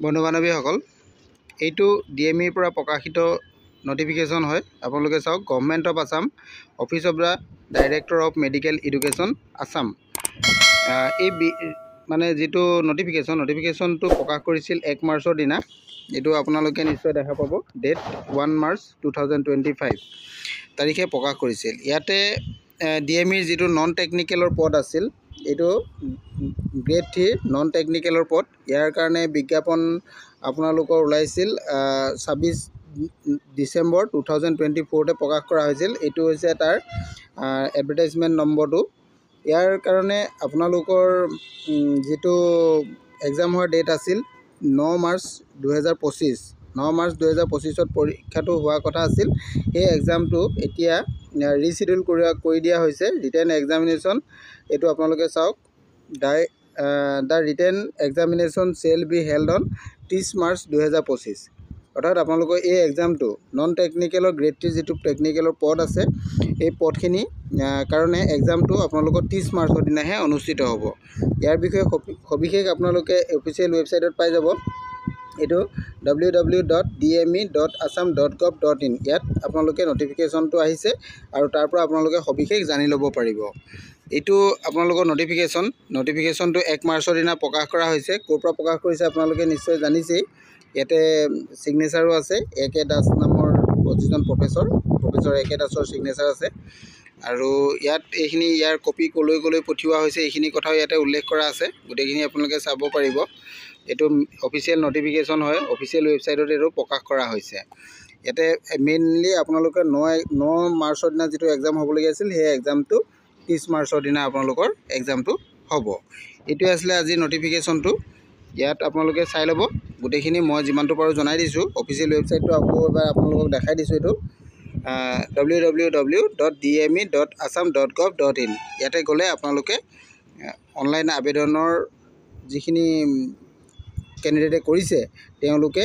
বন্ধু বান্ধৱীসকল, এইটো DMEৰ পৰা প্ৰকাশিত নটিফিকেশ্যন হয়। আপোনালোকে চাওক, government of Assam, office of the director of medical education Assam. এই মানে যিটো নটিফিকেশ্যনটো প্ৰকাশ কৰিছিল 1 মাৰ্চৰ দিনা। এইটো আপোনালোকে নিশ্চয় দেখা পাব, ডেট 1 মাৰ্চ 2025 তাৰিখে প্ৰকাশ কৰিছিল। ইয়াতে DMEৰ যিটো নন টেকনিকেলৰ পদ আছিল, এইটো গ্ৰেড 3 নন টেকনিকেলৰ পদ। ইয়াৰ কাৰণে বিজ্ঞাপন আপোনালোকৰ ওলাইছিল 26 ডিচেম্বৰ 2024 প্ৰকাশ কৰা হৈছিল। এইটো হৈছে তাৰ এডভাৰটাইজমেণ্ট নম্বৰটো। ইয়াৰ কাৰণে আপোনালোকৰ যিটো এক্সাম হোৱাৰ ডেট আছিল 9 মাৰ্চ 2025, 9 মাৰ্চ 2025 পৰীক্ষাটো হোৱাৰ কথা আছিল। সেই এক্সামটো এতিয়া ৰিচিডিউল কৰি দিয়া হৈছে। ৰিটেন এক্সামিনেশ্যন, এইটো আপোনালোকে চাওক, the written examination shell be held on 30 March 2025। অৰ্থাৎ আপোনালোকৰ এই এক্সামটো নন টেকনিকেলৰ গ্ৰেড 3 যিটো টেকনিকেলৰ পদ আছে, এই পদখিনি কাৰণে এক্সামটো আপোনালোকৰ 30 মাৰ্চৰ দিনাহে অনুষ্ঠিত হ'ব। ইয়াৰ বিষয়ে সবিশেষ আপোনালোকে অফিচিয়েল ৱেবছাইটত পাই যাব। এইটো www.dme.assam.gov.in। ইয়াত আপোনালোকে নটিফিকেশ্যনটো আহিছে আৰু তাৰ পৰা আপোনালোকে সবিশেষ জানি ল'ব পাৰিব। এইটো আপোনালোকৰ নটিফিকেশ্যনটো 1 মাৰ্চৰ দিনা প্ৰকাশ কৰা হৈছে। ক'ৰ পৰা প্ৰকাশ কৰিছে আপোনালোকে নিশ্চয় জানিছেই। ইয়াতে ছিগনেচাৰো আছে, A.K. দাস নামৰ যিজন প্ৰফেচৰ A.K. দাসৰ ছিগনেচাৰ আছে। আৰু ইয়াত ইয়াৰ কপি কলৈ পঠিওৱা হৈছে এইখিনি কথাও ইয়াতে উল্লেখ কৰা আছে। গোটেইখিনি আপোনালোকে চাব পাৰিব। এইটো অফিচিয়েল নটিফিকেশ্যন হয়, অফিচিয়েল ৱেবছাইটত এইটো প্ৰকাশ কৰা হৈছে। ইয়াতে মেইনলি আপোনালোকে 9 মাৰ্চৰ দিনা যিটো এক্সাম হ'বলগীয়া আছিল, সেই এক্সামটো 30 মাৰ্চৰ দিনা আপোনালোকৰ এক্সামটো হ'ব। এইটোৱে আছিলে আজিৰ নটিফিকেশ্যনটো। ইয়াত আপোনালোকে চাই ল'ব গোটেইখিনি। মই যিমানটো পাৰোঁ জনাই দিছোঁ। অফিচিয়েল ৱেবছাইটটো আকৌ এবাৰ আপোনালোকক দেখাই দিছোঁ। এইটো www.dme.assam.gov.in। ইয়াতে গ'লে আপোনালোকে অনলাইন আবেদনৰ যিখিনি কেণ্ডিডেটে কৰিছে, তেওঁলোকে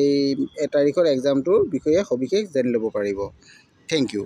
এই তাৰিখৰ এক্সামটোৰ বিষয়ে সবিশেষ জানি ল'ব পাৰিব। Thank U.